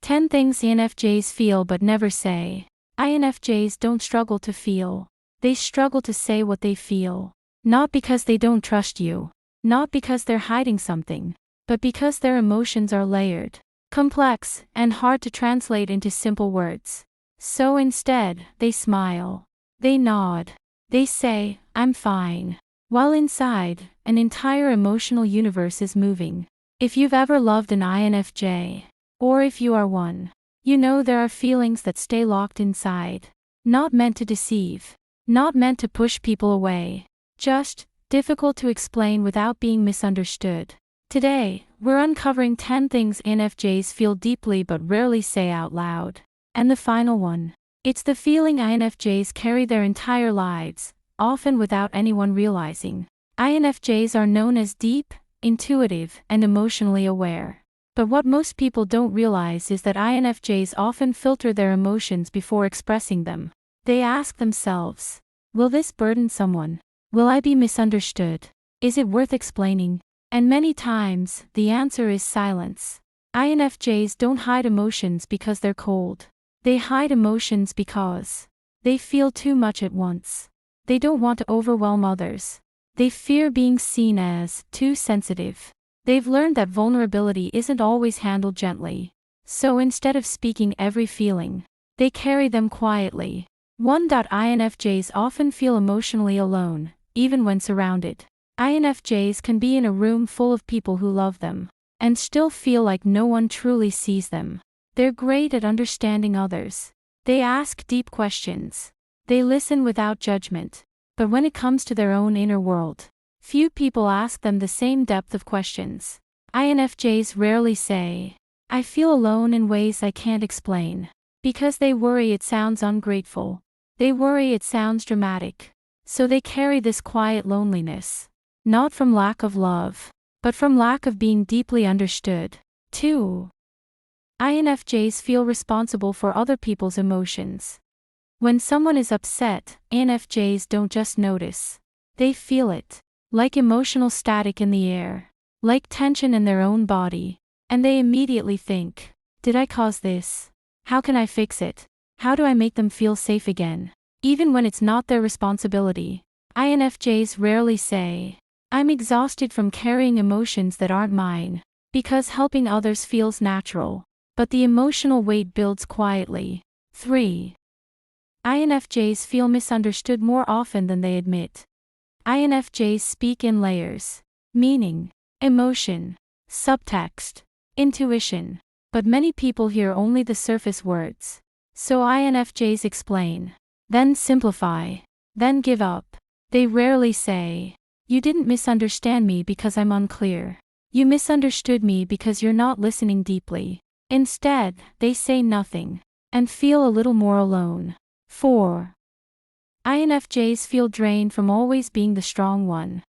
10 things INFJs feel but never say. INFJs don't struggle to feel. They struggle to say what they feel. Not because they don't trust you. Not because they're hiding something. But because their emotions are layered, complex, and hard to translate into simple words. So instead, they smile. They nod. They say, "I'm fine." While inside, an entire emotional universe is moving. If you've ever loved an INFJ, or if you are one, you know there are feelings that stay locked inside. Not meant to deceive. Not meant to push people away. Just difficult to explain without being misunderstood. Today, we're uncovering 10 things INFJs feel deeply but rarely say out loud. And the final one. It's the feeling INFJs carry their entire lives, often without anyone realizing. INFJs are known as deep, intuitive, and emotionally aware. But what most people don't realize is that INFJs often filter their emotions before expressing them. They ask themselves, will this burden someone? Will I be misunderstood? Is it worth explaining? And many times, the answer is silence. INFJs don't hide emotions because they're cold. They hide emotions because they feel too much at once. They don't want to overwhelm others. They fear being seen as too sensitive. They've learned that vulnerability isn't always handled gently. So instead of speaking every feeling, they carry them quietly. 1. INFJs often feel emotionally alone, even when surrounded. INFJs can be in a room full of people who love them, and still feel like no one truly sees them. They're great at understanding others. They ask deep questions. They listen without judgment. But when it comes to their own inner world, few people ask them the same depth of questions. INFJs rarely say, "I feel alone in ways I can't explain," because they worry it sounds ungrateful. They worry it sounds dramatic. So they carry this quiet loneliness. Not from lack of love, but from lack of being deeply understood. 2. INFJs feel responsible for other people's emotions. When someone is upset, INFJs don't just notice. They feel it. Like emotional static in the air. Like tension in their own body. And they immediately think, did I cause this? How can I fix it? How do I make them feel safe again? Even when it's not their responsibility. INFJs rarely say, "I'm exhausted from carrying emotions that aren't mine," because helping others feels natural. But the emotional weight builds quietly. 3. INFJs feel misunderstood more often than they admit. INFJs speak in layers. Meaning, emotion, subtext, intuition. But many people hear only the surface words. So INFJs explain, then simplify, then give up. They rarely say, "You didn't misunderstand me because I'm unclear. You misunderstood me because you're not listening deeply." Instead, they say nothing and feel a little more alone. 4. INFJs feel drained from always being the strong one.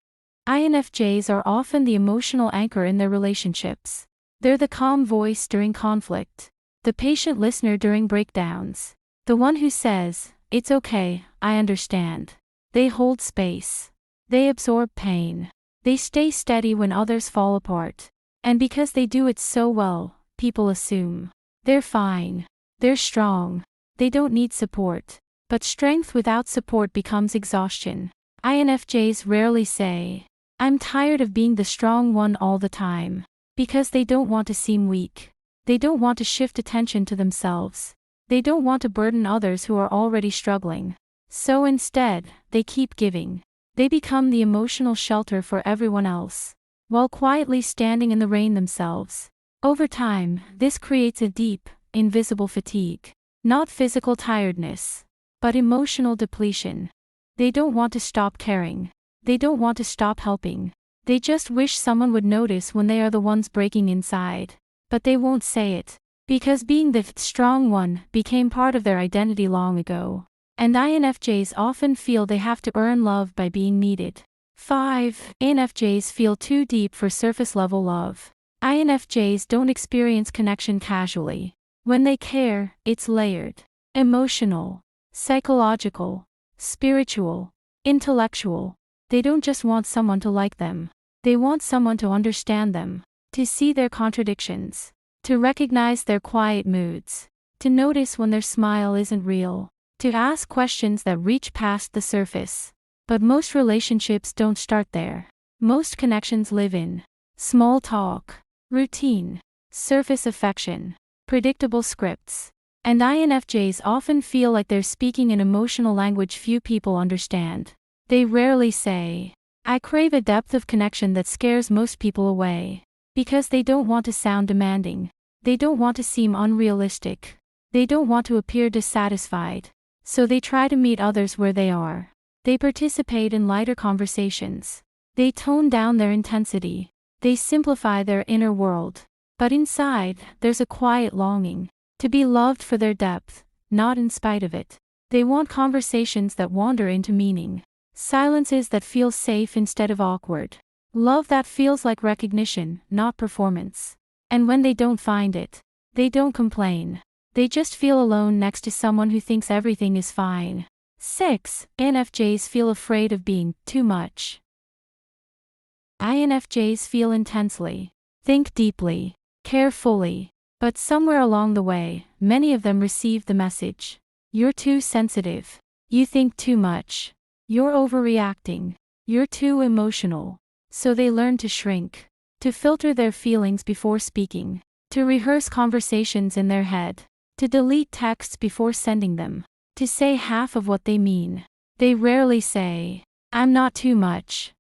INFJs are often the emotional anchor in their relationships. They're the calm voice during conflict, the patient listener during breakdowns, the one who says, "It's okay, I understand." They hold space. They absorb pain. They stay steady when others fall apart. And because they do it so well, people assume they're fine. They're strong. They don't need support. But strength without support becomes exhaustion. INFJs rarely say, "I'm tired of being the strong one all the time," because they don't want to seem weak. They don't want to shift attention to themselves. They don't want to burden others who are already struggling. So instead, they keep giving. They become the emotional shelter for everyone else, while quietly standing in the rain themselves. Over time, this creates a deep, invisible fatigue. Not physical tiredness, but emotional depletion. They don't want to stop caring. They don't want to stop helping. They just wish someone would notice when they are the ones breaking inside. But they won't say it, because being the strong one became part of their identity long ago. And INFJs often feel they have to earn love by being needed. 5. INFJs feel too deep for surface-level love. INFJs don't experience connection casually. When they care, it's layered. Emotional, psychological, spiritual, intellectual. They don't just want someone to like them. They want someone to understand them, to see their contradictions, to recognize their quiet moods, to notice when their smile isn't real, to ask questions that reach past the surface. But most relationships don't start there. Most connections live in small talk, routine, surface affection, predictable scripts. And INFJs often feel like they're speaking an emotional language few people understand. They rarely say, "I crave a depth of connection that scares most people away." Because they don't want to sound demanding. They don't want to seem unrealistic. They don't want to appear dissatisfied. So they try to meet others where they are. They participate in lighter conversations. They tone down their intensity. They simplify their inner world. But inside, there's a quiet longing to be loved for their depth, not in spite of it. They want conversations that wander into meaning. Silences that feel safe instead of awkward. Love that feels like recognition, not performance. And when they don't find it, they don't complain. They just feel alone next to someone who thinks everything is fine. 6. INFJs feel afraid of being too much. INFJs feel intensely, think deeply, care fully. But somewhere along the way, many of them receive the message: "You're too sensitive. You think too much. You're overreacting. You're too emotional." So they learn to shrink, to filter their feelings before speaking, to rehearse conversations in their head, to delete texts before sending them, to say half of what they mean. They rarely say, "I'm not too much.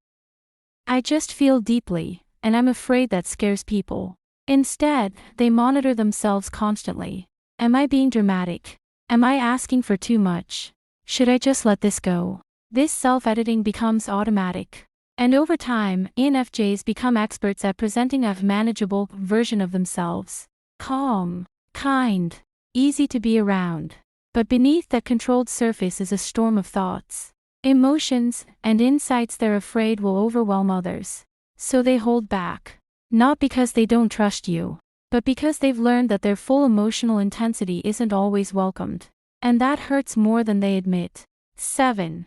I just feel deeply, and I'm afraid that scares people." Instead, they monitor themselves constantly. Am I being dramatic? Am I asking for too much? Should I just let this go? This self-editing becomes automatic. And over time, INFJs become experts at presenting a manageable version of themselves. Calm, kind, easy to be around. But beneath that controlled surface is a storm of thoughts, emotions, and insights they're afraid will overwhelm others. So they hold back. Not because they don't trust you, but because they've learned that their full emotional intensity isn't always welcomed. And that hurts more than they admit. 7.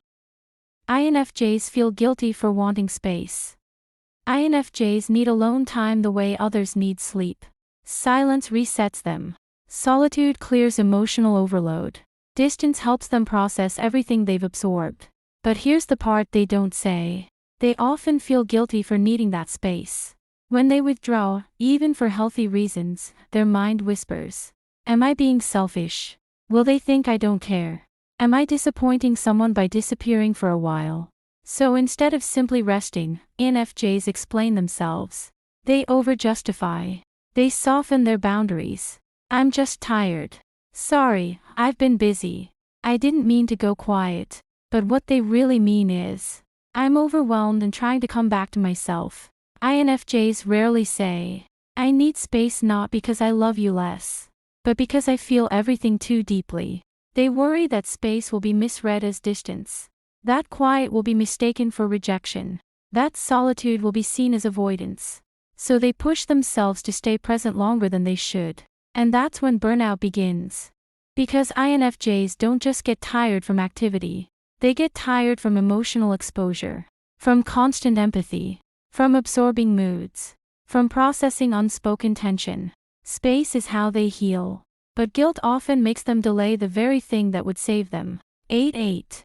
INFJs feel guilty for wanting space. INFJs need alone time the way others need sleep. Silence resets them. Solitude clears emotional overload. Distance helps them process everything they've absorbed. But here's the part they don't say. They often feel guilty for needing that space. When they withdraw, even for healthy reasons, their mind whispers, "Am I being selfish? Will they think I don't care? Am I disappointing someone by disappearing for a while?" So instead of simply resting, INFJs explain themselves. They over-justify. They soften their boundaries. "I'm just tired. Sorry, I've been busy. I didn't mean to go quiet." But what they really mean is, "I'm overwhelmed and trying to come back to myself." INFJs rarely say, "I need space," not because I love you less, but because I feel everything too deeply. They worry that space will be misread as distance. That quiet will be mistaken for rejection. That solitude will be seen as avoidance. So they push themselves to stay present longer than they should. And that's when burnout begins. Because INFJs don't just get tired from activity. They get tired from emotional exposure. From constant empathy. From absorbing moods. From processing unspoken tension. Space is how they heal. But guilt often makes them delay the very thing that would save them. 8.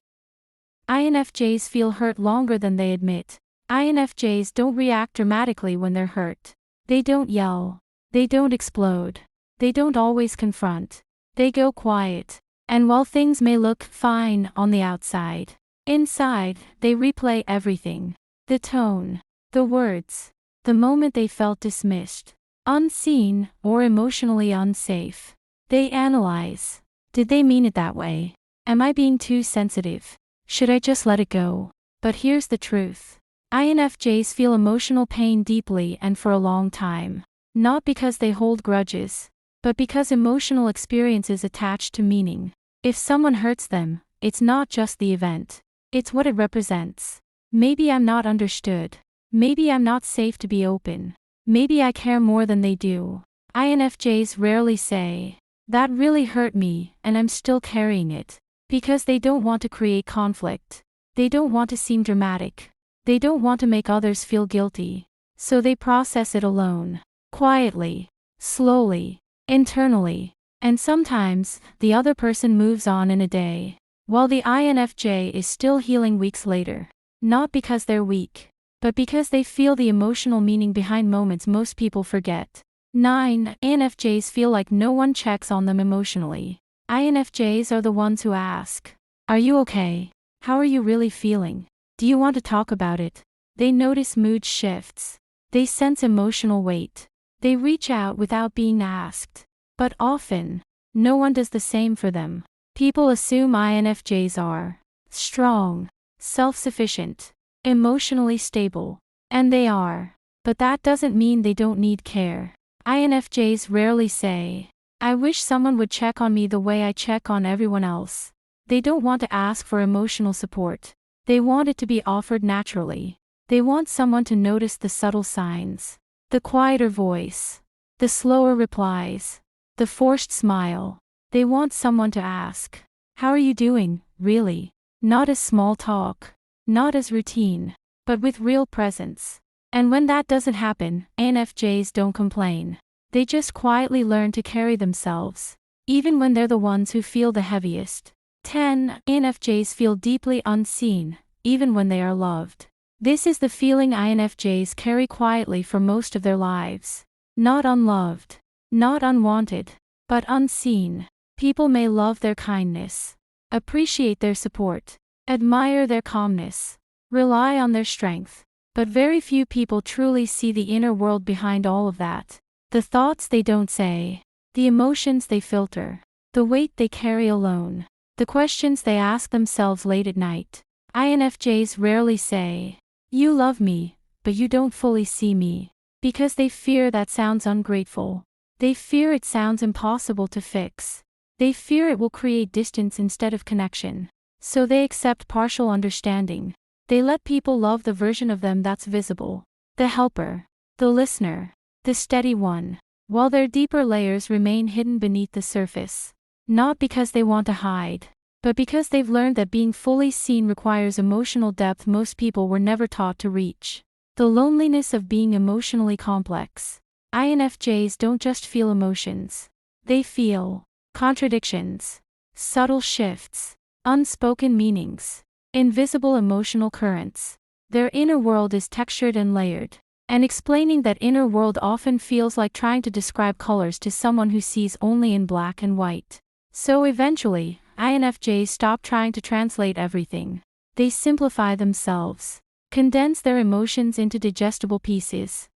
INFJs feel hurt longer than they admit. INFJs don't react dramatically when they're hurt. They don't yell. They don't explode. They don't always confront. They go quiet. And while things may look fine on the outside, inside, they replay everything. The tone. The words. The moment they felt dismissed, unseen, or emotionally unsafe. They analyze. Did they mean it that way? Am I being too sensitive? Should I just let it go? But here's the truth. INFJs feel emotional pain deeply and for a long time. Not because they hold grudges, but because emotional experiences attach to meaning. If someone hurts them, it's not just the event. It's what it represents. Maybe I'm not understood. Maybe I'm not safe to be open. Maybe I care more than they do. INFJs rarely say, "That really hurt me, and I'm still carrying it." Because they don't want to create conflict. They don't want to seem dramatic. They don't want to make others feel guilty. So they process it alone. Quietly. slowly, internally, and sometimes the other person moves on in a day, while the INFJ is still healing weeks later. Not because they're weak, but because they feel the emotional meaning behind moments most people forget. 9. INFJs feel like no one checks on them emotionally. INFJs are the ones who ask, "Are you okay? How are you really feeling? Do you want to talk about it?" They notice mood shifts. They sense emotional weight. They reach out without being asked. But often, no one does the same for them. People assume INFJs are strong, self-sufficient, emotionally stable. And they are. But that doesn't mean they don't need care. INFJs rarely say, "I wish someone would check on me the way I check on everyone else." They don't want to ask for emotional support. They want it to be offered naturally. They want someone to notice the subtle signs, the quieter voice, the slower replies, the forced smile. They want someone to ask, "How are you doing, really?" Not as small talk, not as routine, but with real presence. And when that doesn't happen, INFJs don't complain. They just quietly learn to carry themselves, even when they're the ones who feel the heaviest. 10. INFJs feel deeply unseen, even when they are loved. This is the feeling INFJs carry quietly for most of their lives. Not unloved, not unwanted, but unseen. People may love their kindness, appreciate their support, admire their calmness, rely on their strength, but very few people truly see the inner world behind all of that. The thoughts they don't say, the emotions they filter, the weight they carry alone, the questions they ask themselves late at night. INFJs rarely say, "You love me, but you don't fully see me," because they fear that sounds ungrateful. They fear it sounds impossible to fix. They fear it will create distance instead of connection. So they accept partial understanding. They let people love the version of them that's visible. The helper, the listener, the steady one, while their deeper layers remain hidden beneath the surface. Not because they want to hide, but because they've learned that being fully seen requires emotional depth most people were never taught to reach. The loneliness of being emotionally complex. INFJs don't just feel emotions. They feel contradictions, subtle shifts, unspoken meanings, invisible emotional currents. Their inner world is textured and layered, and explaining that inner world often feels like trying to describe colors to someone who sees only in black and white. So eventually, INFJs stop trying to translate everything. They simplify themselves, condense their emotions into digestible pieces.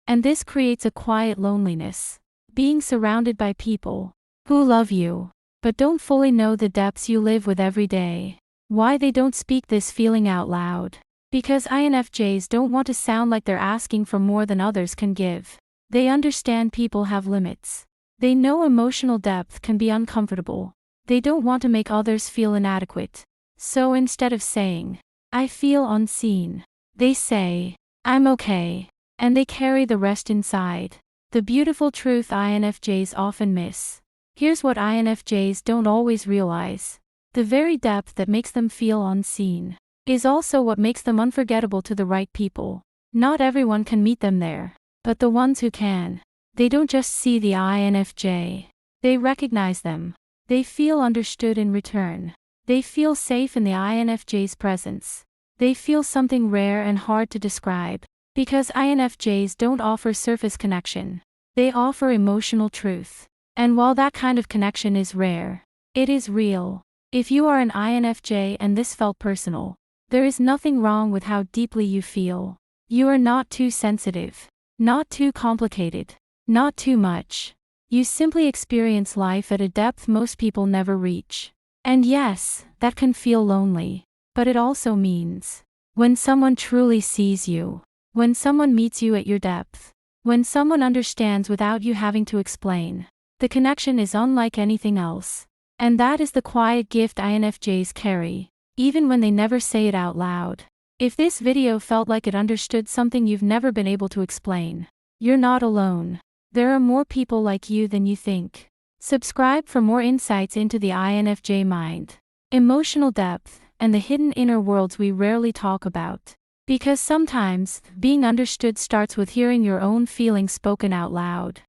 And this creates a quiet loneliness. Being surrounded by people who love you, but don't fully know the depths you live with every day. Why they don't speak this feeling out loud? Because INFJs don't want to sound like they're asking for more than others can give. They understand people have limits. They know emotional depth can be uncomfortable. They don't want to make others feel inadequate. So instead of saying, "I feel unseen," they say, "I'm okay," and they carry the rest inside. The beautiful truth INFJs often miss. Here's what INFJs don't always realize. The very depth that makes them feel unseen is also what makes them unforgettable to the right people. Not everyone can meet them there, but the ones who can, they don't just see the INFJ. They recognize them. They feel understood in return. They feel safe in the INFJ's presence. They feel something rare and hard to describe. Because INFJs don't offer surface connection. They offer emotional truth. And while that kind of connection is rare, it is real. If you are an INFJ and this felt personal, there is nothing wrong with how deeply you feel. You are not too sensitive, not too complicated, not too much. You simply experience life at a depth most people never reach. And yes, that can feel lonely. But it also means, when someone truly sees you, when someone meets you at your depth, when someone understands without you having to explain, the connection is unlike anything else. And that is the quiet gift INFJs carry, even when they never say it out loud. If this video felt like it understood something you've never been able to explain, you're not alone. There are more people like you than you think. Subscribe for more insights into the INFJ mind, emotional depth, and the hidden inner worlds we rarely talk about. Because sometimes, being understood starts with hearing your own feelings spoken out loud.